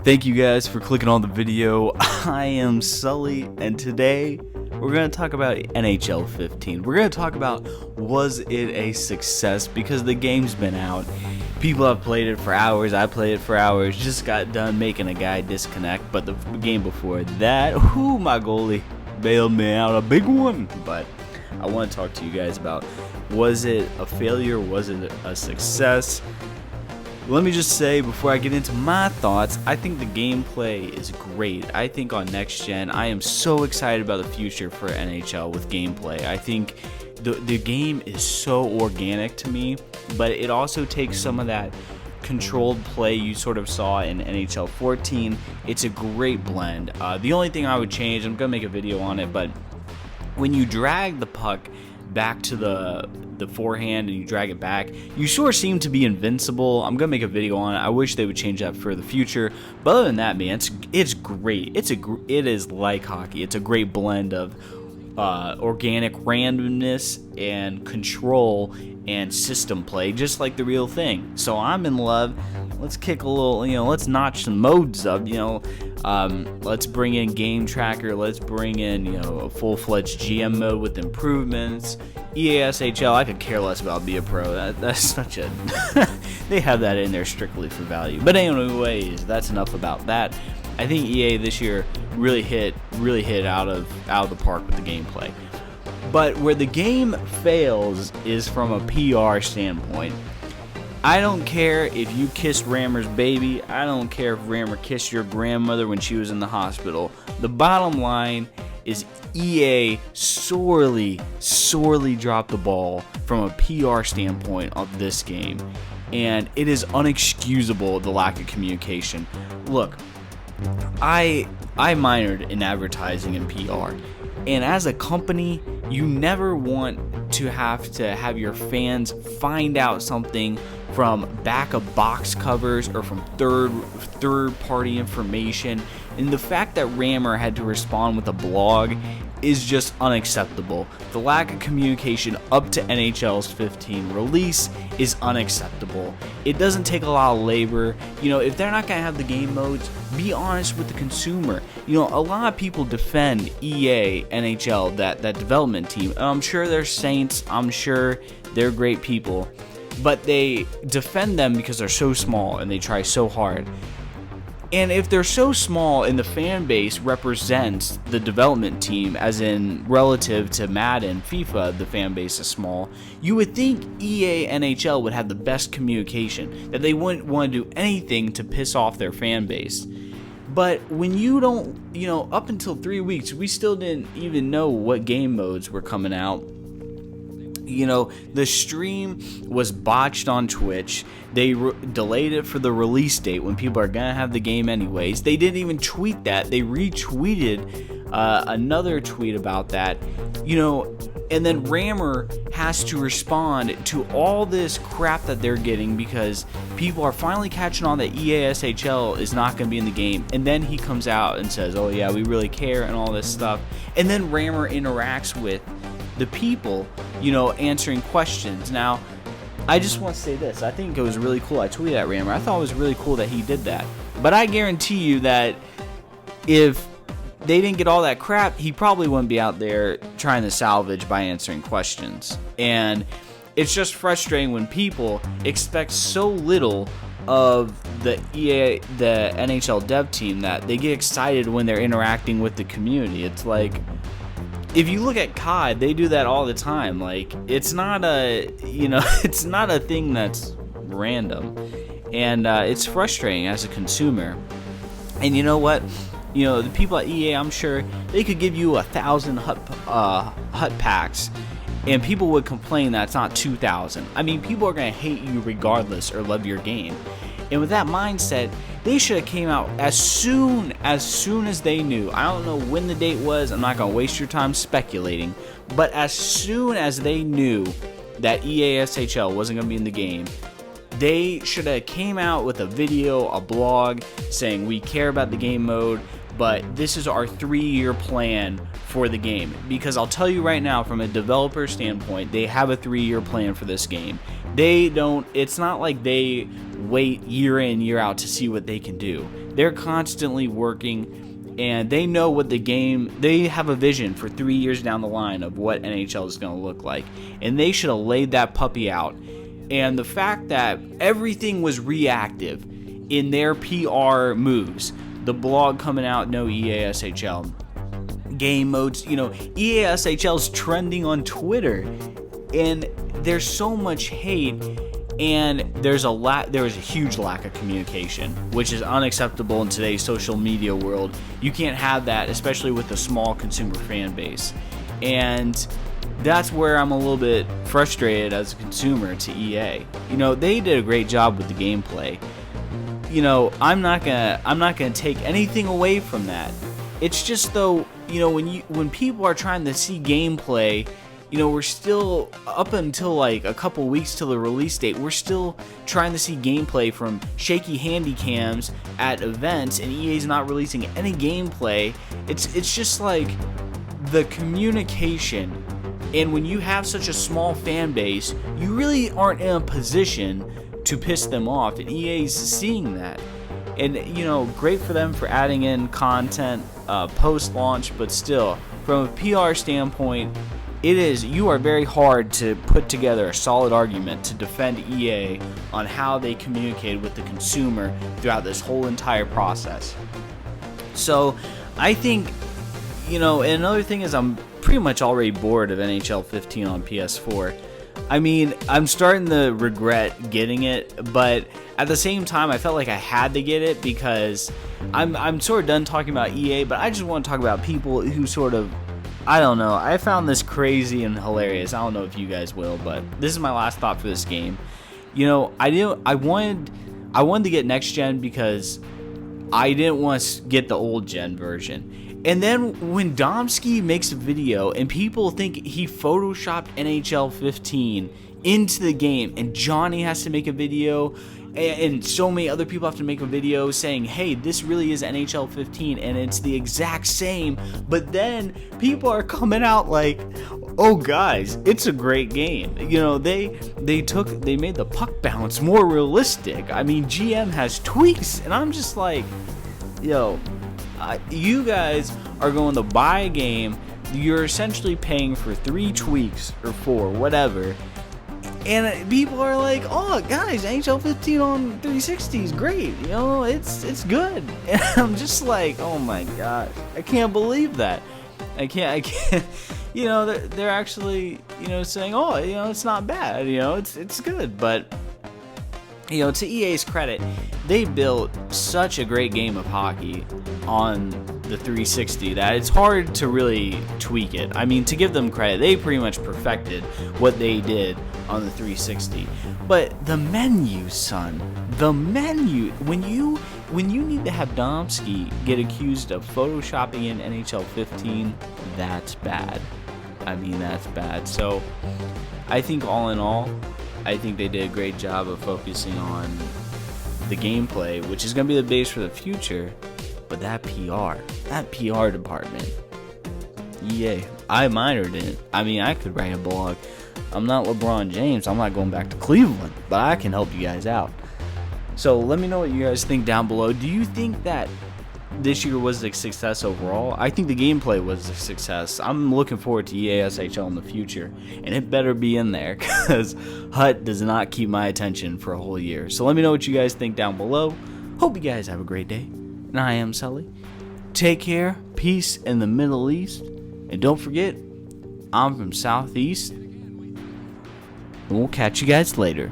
Thank you guys for clicking on the video. I am Sully, and today we're going to talk about NHL 15. We're going to talk about, was it a success? Because the game's been out. People have played it for hours. I played it for hours. Just got done making a guy disconnect. But the game before that, my goalie bailed me out a big one. But I want to talk to you guys about, was it a failure? Was it a success? Let me just say, before I get into my thoughts, I think the gameplay is great. I think on next gen, I am so excited about the future for NHL with gameplay. I think the game is so organic to me, but it also takes some of that controlled play you sort of saw in NHL 14. It's a great blend. The only thing I would change, I'm going to make a video on it, but when you drag the puck back to the forehand and you drag it back, you sort of seem to be invincible. I'm gonna make a video on it. I wish they would change that for the future, but other than that, man, it's great. It is like hockey. It's a great blend of organic randomness and control and system play, just like the real thing. So I'm in love. Let's kick a little, let's notch some modes up, let's bring in game tracker, let's bring in, a full-fledged GM mode with improvements. EASHL, I could care less about be a pro. That's such a they have that in there strictly for value. But anyways, that's enough about that. I think EA this year really hit out of the park with the gameplay. But where the game fails is from a PR standpoint. I don't care if you kissed Rammer's baby. I don't care if Rammer kissed your grandmother when she was in the hospital. The bottom line is EA sorely dropped the ball from a PR standpoint of this game. And it is unexcusable, the lack of communication. Look, I minored in advertising and PR. And as a company, you never want to have your fans find out something from back of box covers or from third party information. And the fact that Rammer had to respond with a blog is just unacceptable. The lack of communication up to NHL's 15 release is unacceptable. It doesn't take a lot of labor. If they're not going to have the game modes, be honest with the consumer. A lot of people defend EA, NHL, that development team. And I'm sure they're saints. I'm sure they're great people. But they defend them because they're so small and they try so hard. And if they're so small and the fan base represents the development team, as in relative to Madden, FIFA, the fan base is small, you would think EA NHL would have the best communication, that they wouldn't want to do anything to piss off their fan base. But when you don't, up until 3 weeks, we still didn't even know what game modes were coming out. The stream was botched on Twitch. They delayed it for the release date when people are going to have the game anyways. They didn't even tweet that. They retweeted another tweet about that. And then Rammer has to respond to all this crap that they're getting because people are finally catching on that EASHL is not going to be in the game. And then he comes out and says, oh yeah, we really care and all this stuff. And then Rammer interacts with the people, answering questions. Now, I just want to say this. I think it was really cool. I tweeted at Rammer. I thought it was really cool that he did that. But I guarantee you that if they didn't get all that crap, he probably wouldn't be out there trying to salvage by answering questions. And it's just frustrating when people expect so little of the NHL dev team that they get excited when they're interacting with the community. It's like, if you look at COD, they do that all the time. Like, it's not a, it's not a thing that's random. And it's frustrating as a consumer. And you know what? The people at EA, I'm sure, they could give you 1,000 hut packs, and people would complain that it's not 2,000. I mean, people are going to hate you regardless or love your game. And with that mindset, they should have came out as soon as they knew. I don't know when the date was. I'm not going to waste your time speculating. But as soon as they knew that EASHL wasn't going to be in the game, they should have came out with a video, a blog, saying we care about the game mode, but this is our 3-year plan for the game. Because I'll tell you right now, from a developer standpoint, they have a 3-year plan for this game. It's not like they wait year in, year out to see what they can do. They're constantly working, and they know what they have a vision for 3 years down the line of what NHL is going to look like, and they should have laid that puppy out. And the fact that everything was reactive in their PR moves, the blog coming out, no EASHL, game modes, EASHL's trending on Twitter, and there's so much hate, and there is a huge lack of communication, which is unacceptable in today's social media world. You can't have that, especially with a small consumer fan base. And that's where I'm a little bit frustrated as a consumer to EA. They did a great job with the gameplay. I'm not gonna take anything away from that. It's just though, when people are trying to see gameplay, we're still up until like a couple weeks till the release date. We're still trying to see gameplay from shaky handy cams at events, and EA's not releasing any gameplay. It's just like the communication. And when you have such a small fan base, you really aren't in a position to piss them off, and EA's seeing that. And great for them for adding in content post-launch, but still, from a PR standpoint, you are very hard to put together a solid argument to defend EA on how they communicated with the consumer throughout this whole entire process. So I think, and another thing is I'm pretty much already bored of NHL 15 on PS4. I mean, I'm starting to regret getting it, but at the same time, I felt like I had to get it because I'm sort of done talking about EA, but I just want to talk about people who sort of, I don't know, I found this crazy and hilarious. I don't know if you guys will, but this is my last thought for this game. I wanted to get next gen because I didn't want to get the old gen version. And then when Domsky makes a video and people think he photoshopped NHL 15 into the game, and Johnny has to make a video, and so many other people have to make a video saying, hey, this really is NHL 15 and it's the exact same, but then people are coming out like, oh guys, it's a great game. They made the puck bounce more realistic. I mean, GM has tweaks, and I'm just like, you guys are going to buy a game, you're essentially paying for 3 tweaks or 4, whatever, and people are like, oh guys, NHL 15 on 360 is great, it's good. And I'm just like, oh my gosh, I can't believe that. I can't they're actually saying, oh, it's not bad, it's good. But to EA's credit, they built such a great game of hockey on the 360 that it's hard to really tweak it. I mean, to give them credit, they pretty much perfected what they did on the 360. But the menu, son, when you need to have Domsky get accused of photoshopping in NHL 15, that's bad. I mean, that's bad. So I think all in all, I think they did a great job of focusing on the gameplay, which is going to be the base for the future. But that PR department, EA, I minored in it. I mean, I could write a blog. I'm not LeBron James. I'm not going back to Cleveland, but I can help you guys out. So let me know what you guys think down below. Do you think that this year was a success overall? I think the gameplay was a success. I'm looking forward to EASHL in the future, and it better be in there because HUT does not keep my attention for a whole year. So let me know what you guys think down below. Hope you guys have a great day, and I am Sully. Take care, peace in the Middle East, and don't forget, I'm from Southeast, and we'll catch you guys later.